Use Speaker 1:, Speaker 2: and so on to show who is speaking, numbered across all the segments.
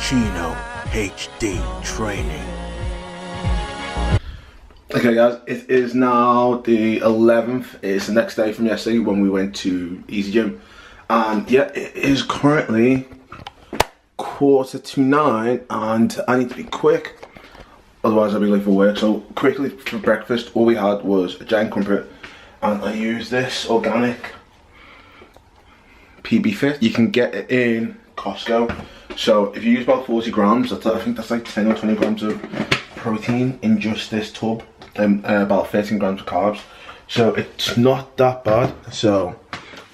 Speaker 1: Chino HD training.
Speaker 2: Okay guys, it is now the 11th. It's the next day from yesterday when we went to Easy Gym. And yeah, it is currently 8:45 and I need to be quick, otherwise I'll be late for work. So quickly for breakfast, all we had was a giant crumpet and I used this organic PB Fit. You can get it in Costco. So if you use about 40 grams, I think that's like 10 or 20 grams of protein in just this tub, and about 13 grams of carbs. So it's not that bad. So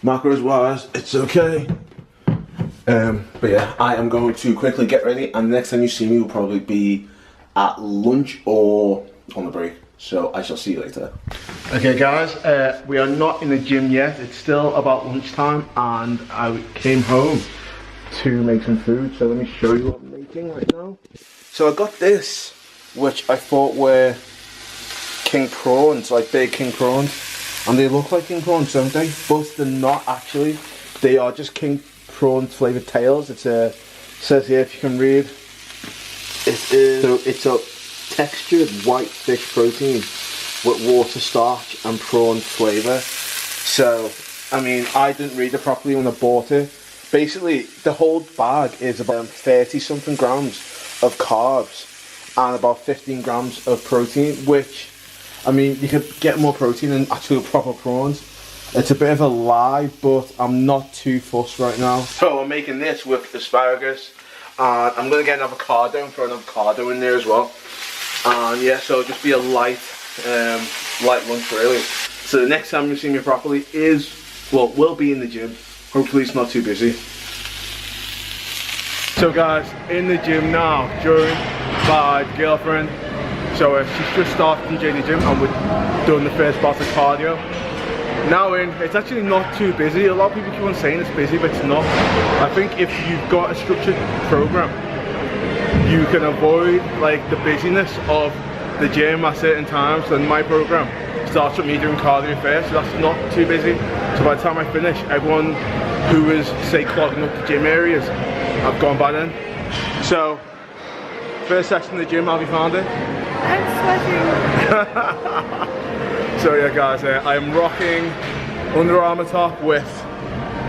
Speaker 2: macros wise, it's okay. But yeah, I am going to quickly get ready, and the next time you see me will probably be at lunch or on the break. So I shall see you later. Okay guys, we are not in the gym yet. It's still about lunchtime and I came home to make some food. So let me show you what I'm making right now. So I got this, which I thought were king prawns, like big king prawns. And they look like king prawns, don't they? But they're not actually. They are just king prawn flavoured tails. It says here, if you can read, it's a textured white fish protein with water starch and prawn flavour. So, I mean, I didn't read it properly when I bought it. Basically, the whole bag is about 30 something grams of carbs and about 15 grams of protein, which, I mean, you could get more protein than actual proper prawns. It's a bit of a lie, but I'm not too fussed right now. So I'm making this with asparagus, and I'm going to get an avocado and throw an avocado in there as well. And yeah, so it'll just be a light lunch really. So the next time you see me properly is, well, we'll be in the gym. Hopefully it's not too busy. So guys, in the gym now, joined by the girlfriend. So she's just started DJing the gym and we're doing the first part of cardio. Now it's actually not too busy. A lot of people keep on saying it's busy, but it's not. I think if you've got a structured program, you can avoid like the busyness of the gym at certain times. And my program starts with me doing cardio first, so that's not too busy. So by the time I finish, everyone who is, say, clogging up the gym areas, I've gone by then. So, first section of the gym, how have you found it?
Speaker 3: I'm sweating.
Speaker 2: So yeah guys, I am rocking Under Armour top with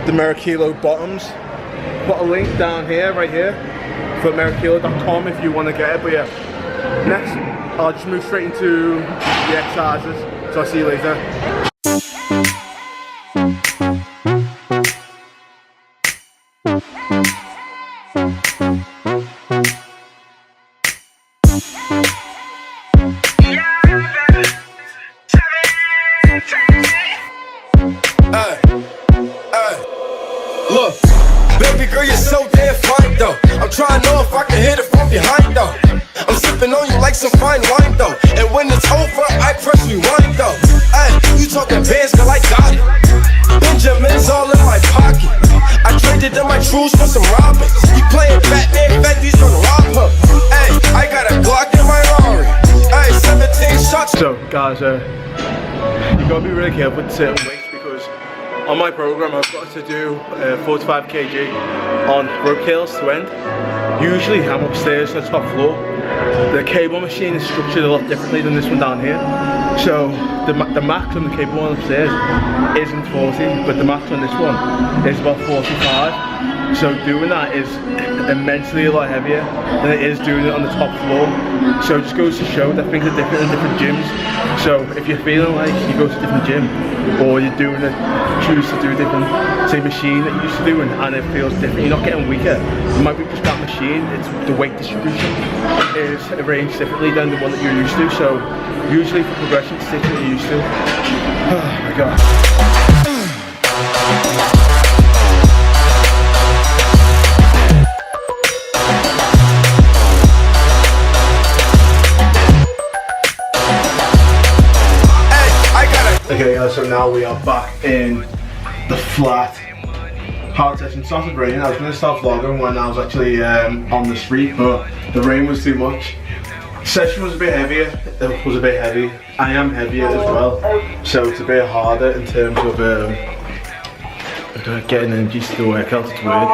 Speaker 2: the Merakilo bottoms. Put a link down here, right here, for merakilo.com if you want to get it. But yeah, next I'll just move straight into the exercises. So I'll see you later.
Speaker 4: Look, baby girl, you're so damn fine though. I'm trying to know if I can hit it from behind though. I'm sipping on you like some fine wine though. And when it's over, I press rewind though. Ay, you talking bands, girl, I got it. Benjamin's all in my pocket. I traded in my trues for some robins. You playing Batman, Fetty's gonna rob her. Ay, I got a Glock in my Rari. Ay, 17 shots.
Speaker 2: So guys, you gotta be really careful with certain weights, because on my program I've got to do 45 kg on rope curls to end. Usually I'm upstairs on the top floor. The cable machine is structured a lot differently than this one down here. So the max on the cable one upstairs isn't 40, but the max on this one is about 45. So doing that is immensely a lot heavier than it is doing it on the top floor. So it just goes to show that things are different in different gyms. So if you're feeling like you go to a different gym, or you're doing it, choose to do a different, say, machine that you used to do, and it feels different, you're not getting weaker. It might be just that machine, it's the weight distribution is arranged differently than the one that you're used to. So usually for progression, stick to what you're used to. Oh my god. Okay guys, so now we are back in the flat. Hard session. Started raining. I was going to start vlogging when I was actually on the street, but the rain was too much. Session was a bit heavier. It was a bit heavy. I am heavier as well, so it's a bit harder in terms of getting energy to the workout, it's weird.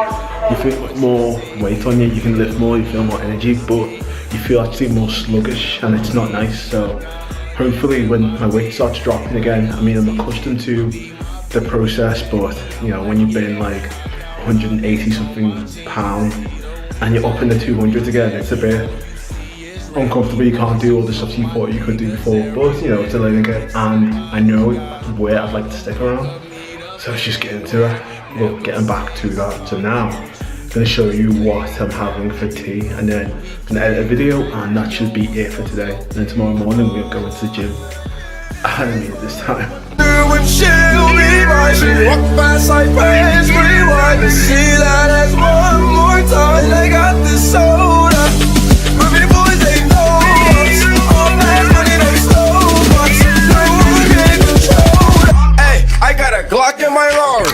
Speaker 2: You feel more weight on you, you can lift more, you feel more energy, but you feel actually more sluggish and it's not nice. So hopefully when my weight starts dropping again, I mean, I'm accustomed to the process, but you know, when you've been like 180 something pound and you're up in the 200s again, it's a bit uncomfortable. You can't do all the stuff you thought you could do before, but you know, it's a learning curve and I know where I'd like to stick around, so let's just get into it. Well, getting back to that. So now I'm going to show you what I'm having for tea, and then I'm going to edit a video, and that should be it for today. And then tomorrow morning we'll go into the gym. I don't mean it this time.
Speaker 4: Walk fast like praise, rewind to see that as one more time. They got this soda, but me boys ain't know us. All that money they stole us. No one can control us. Hey, I got a Glock in my Rari.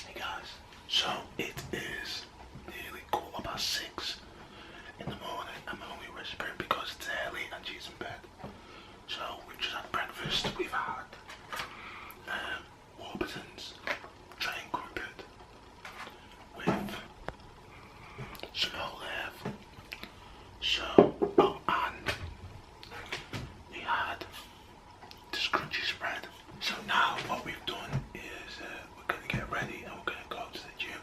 Speaker 2: Hey guys, so it is nearly 6:15 in the morning. I'm only whispering because it's early and she's in bed. So we've just had breakfast. We've had Warburton's train crumpet with small left. So, oh, and we had this crunchy spread. So now what we've done is we're going to get ready and we're going to go to the gym.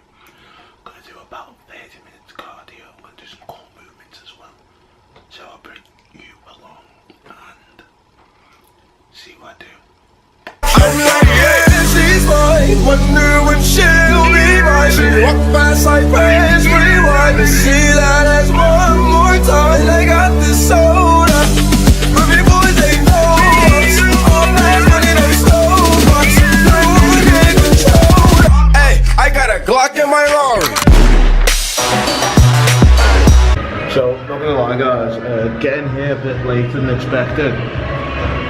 Speaker 2: We're going to do about 30 minutes cardio. We're going to do some core movements as well. So I'll bring you along and see what I do.
Speaker 4: I'm like, yeah, she's mine. Wonder when she'll be mine. She walk fast like praise, rewind to see that as one more time. They got this soda, but me boys ain't know us. All that money they stole us. No one can control us. Hey, I got a Glock in my Rari.
Speaker 2: So, not gonna lie guys, getting here a bit later than expected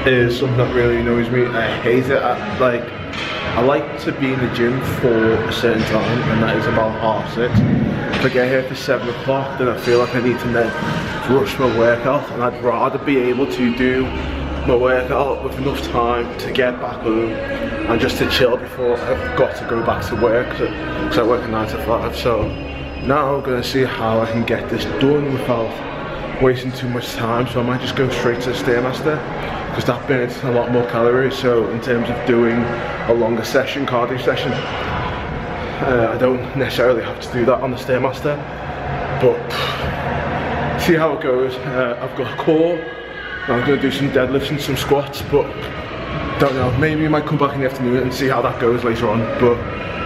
Speaker 2: is something that really annoys me. I hate it. I like to be in the gym for a certain time, and that is about 6:30. If I get here for 7 o'clock, then I feel like I need to then rush my workout, and I'd rather be able to do my workout with enough time to get back home and just to chill before I've got to go back to work, because I work a 9 to 5. So now I'm gonna see how I can get this done without wasting too much time. So I might just go straight to the Stairmaster, because that burns a lot more calories. So in terms of doing a longer session, cardio session, I don't necessarily have to do that on the Stairmaster, but see how it goes. I've got a core, I'm going to do some deadlifts and some squats, but don't know, maybe I might come back in the afternoon and see how that goes later on. But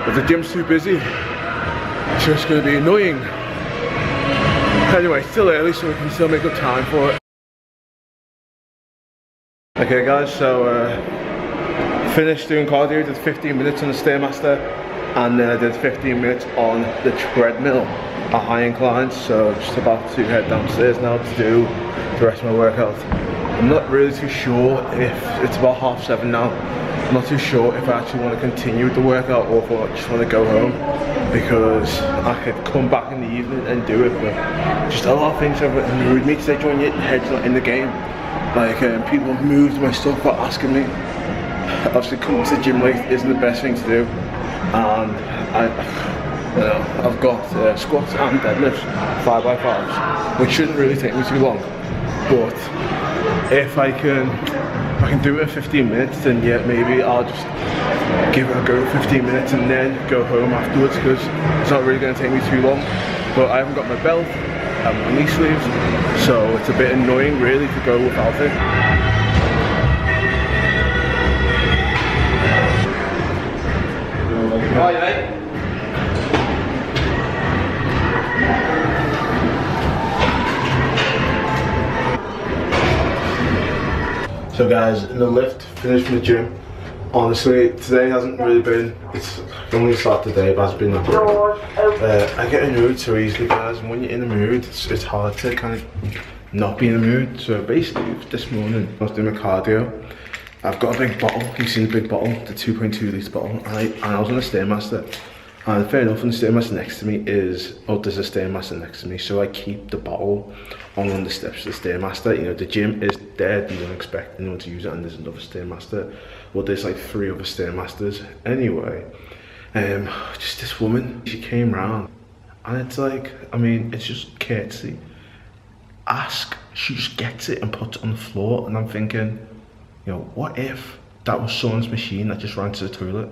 Speaker 2: if the gym's too busy, it's just going to be annoying. Anyway, it's still early, so we can still make up time for it. Okay guys, so finished doing cardio, did 15 minutes on the Stairmaster, and then I did 15 minutes on the treadmill at high inclines. So just about to head downstairs now to do the rest of my workout. I'm not really too sure if, it's about 7:30 now, I'm not too sure if I actually want to continue with the workout or if I just want to go home, because I could come back in the evening and do it, but just a lot of things have annoyed me today. When your head's not in the game, like people have moved my stuff without asking me. Obviously coming to the gym late isn't the best thing to do, and I've got squats and deadlifts 5x5s, which shouldn't really take me too long. But if I can do it in 15 minutes, then yeah, maybe I'll just give it a go 15 minutes and then go home afterwards, because it's not really going to take me too long. But I haven't got my belt and my knee sleeves, so it's a bit annoying really to go without it.
Speaker 5: Hi mate.
Speaker 2: So guys, in the lift, finished from the gym. Honestly, today hasn't really been, it's only started today, but it's been that good. I get annoyed so easily guys, and when you're in the mood, it's hard to kind of not be in the mood. So basically, this morning, I was doing my cardio. I've got a big bottle, you see the big bottle, the 2.2 litre bottle, and I was on the Stairmaster, And fair enough, and the Stairmaster next to me is, oh, there's a Stairmaster next to me, so I keep the bottle on one of the steps of the Stairmaster. You know, the gym is dead, you don't expect anyone to use it, and there's another Stairmaster. Well, there's like 3 other Stairmasters. Anyway, just this woman, she came round, and it's like, I mean, it's just courtesy. Ask, she just gets it and puts it on the floor, and I'm thinking, you know, what if that was someone's machine that just ran to the toilet?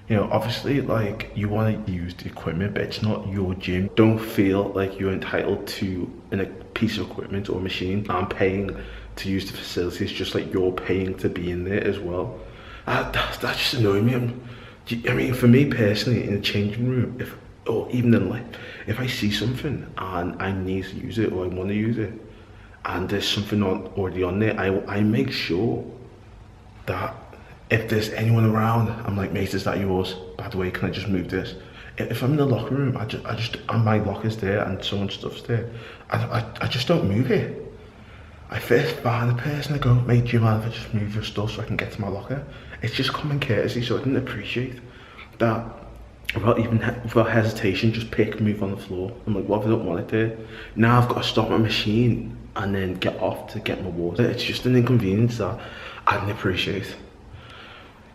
Speaker 2: You know, obviously, like, you want to use the equipment, but it's not your gym. Don't feel like you're entitled to a piece of equipment or machine. I'm paying to use the facilities just like you're paying to be in there as well. That just annoyed me. I mean, for me personally, in a changing room, or even in life, if I see something and I need to use it or I want to use it, and there's something already on there, I make sure that if there's anyone around, I'm like, mate, is that yours? By the way, can I just move this? If I'm in the locker room, and my locker's there and someone's stuff's there, I just don't move it. I first find the person, I go, mate, do you mind if I just move your stuff so I can get to my locker? It's just common courtesy, so I didn't appreciate that. Without hesitation, just move on the floor. I'm like, what if I don't want it there? Now I've got to stop my machine and then get off to get my water. It's just an inconvenience that I didn't appreciate.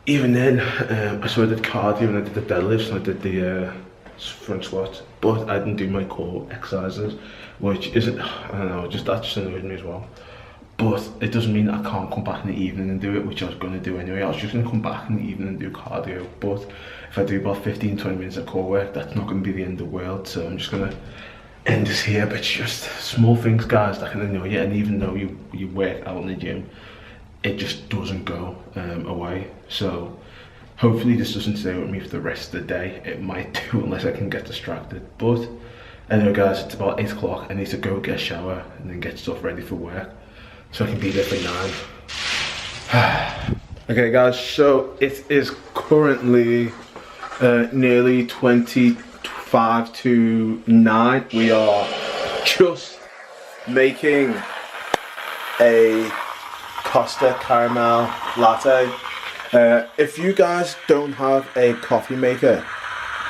Speaker 2: Even then, I did cardio and I did the deadlifts and I did the front squats, but I didn't do my core exercises, which isn't, I don't know, that just annoyed me as well. But it doesn't mean I can't come back in the evening and do it, which I was going to do anyway. I was just going to come back in the evening and do cardio, but if I do about 15-20 minutes of core work, that's not going to be the end of the world, so I'm just going to end this here. But it's just small things, guys, that can annoy you, and even though you work out in the gym, it just doesn't go away. So hopefully this doesn't stay with me for the rest of the day. It might do, unless I can get distracted. But anyway, guys, it's about 8 o'clock. I need to go get a shower and then get stuff ready for work so I can be there for 9. Okay, guys, so it is currently nearly 25 to 9. We are just making a Costa caramel latte. If you guys don't have a coffee maker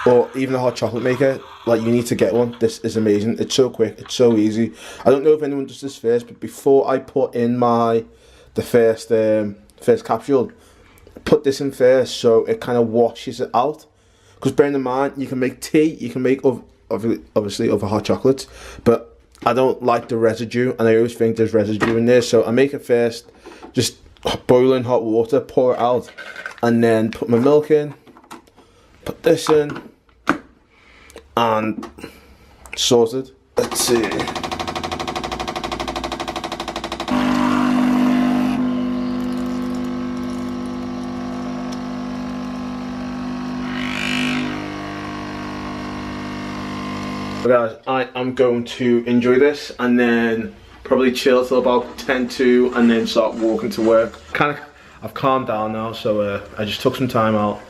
Speaker 2: or even a hot chocolate maker, like, you need to get one. This is amazing. It's so quick, it's so easy. I don't know if anyone does this first, but before I put in the first capsule, put this in first so it kind of washes it out. Because bearing in mind, you can make tea, you can make obviously other hot chocolates, but I don't like the residue, and I always think there's residue in there, so I make it first, just boiling hot water, pour it out, and then put my milk in, put this in, and sorted. Let's see. Guys, I am going to enjoy this and then probably chill till about 10 to, and then start walking to work. I've calmed down now, so I just took some time out.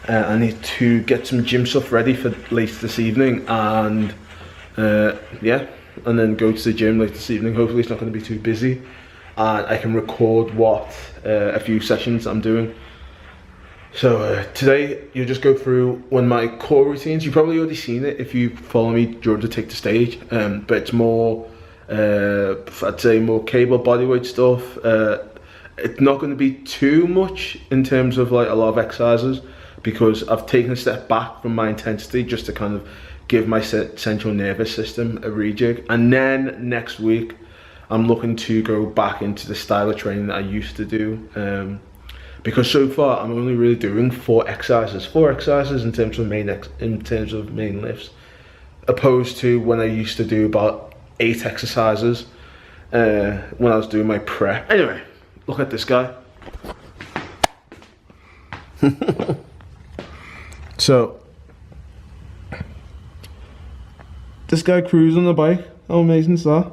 Speaker 2: I need to get some gym stuff ready for later this evening, and yeah, and then go to the gym later this evening. Hopefully it's not going to be too busy, and I can record a few sessions I'm doing. So today you'll just go through one of my core routines. You've probably already seen it if you follow me during the Take the Stage, but it's more, I'd say more cable bodyweight stuff. It's not going to be too much in terms of like a lot of exercises, because I've taken a step back from my intensity just to kind of give my central nervous system a rejig. And then next week I'm looking to go back into the style of training that I used to do, because so far I'm only really doing 4 exercises in terms of main lifts, opposed to when I used to do about 8 exercises when I was doing my prep. Anyway, look at this guy. So this guy cruising on the bike. How amazing is that?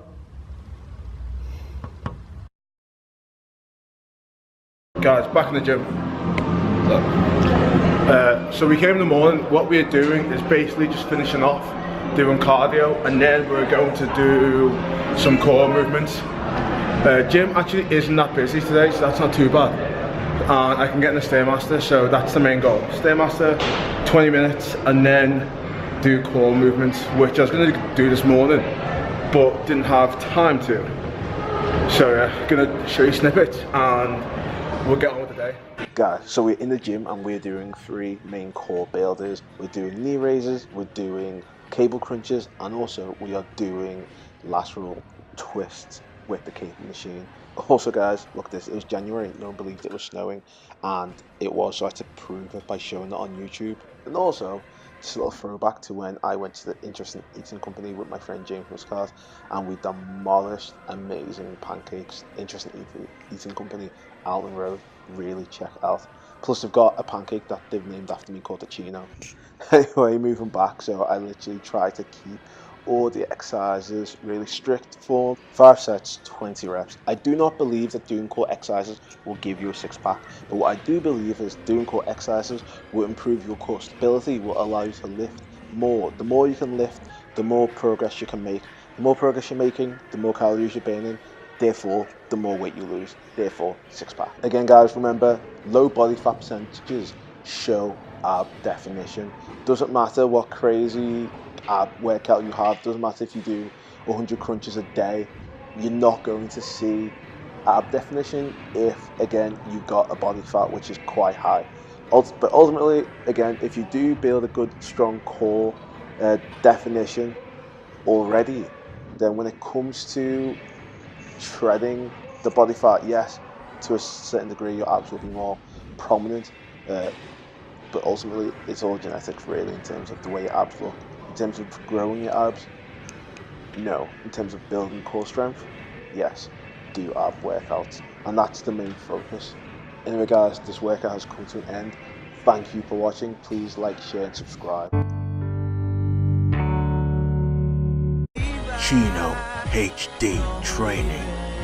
Speaker 2: Guys, back in the gym. So we came in the morning. What we're doing is basically just finishing off doing cardio, and then we're going to do some core movements. Gym actually isn't that busy today, so that's not too bad. and I can get in the Stairmaster, so that's the main goal. Stairmaster, 20 minutes, and then do core movements, which I was going to do this morning, but didn't have time to. So yeah, gonna show you snippets, and we'll get on with the day. Guys, so we're in the gym and we're doing 3 main core builders. We're doing knee raises, we're doing cable crunches, and also we are doing lateral twists with the cable machine. Also guys, look at this, it was January, no one believed it was snowing, and it was, so I had to prove it by showing it on YouTube. And also, just a little throwback to when I went to the Interesting Eating Company with my friend James Muscat, and we demolished amazing pancakes. Interesting Eating Company, Alton Road, really check it out. Plus they've got a pancake that they've named after me called the Chino. Anyway, moving back, so I literally try to keep all the exercises really strict form. 5 sets, 20 reps. I do not believe that doing core exercises will give you a 6-pack, but what I do believe is doing core exercises will improve your core stability, will allow you to lift more. The more you can lift, the more progress you can make. The more progress you're making, the more calories you're burning, therefore the more weight you lose, therefore 6-pack. Again guys, remember, low body fat percentages show ab definition. Doesn't matter what crazy ab workout you have, doesn't matter if you do 100 crunches a day, you're not going to see ab definition if, again, you got a body fat which is quite high. But ultimately, again, if you do build a good strong core definition already, then when it comes to shredding the body fat, yes, to a certain degree your abs will be more prominent, but ultimately it's all genetics really in terms of the way your abs look. In terms of growing your abs, no. In terms of building core strength, yes, do ab workouts, and that's the main focus. Anyway guys, this workout has come to an end. Thank you for watching. Please like, share and subscribe.
Speaker 1: Chino HD Training.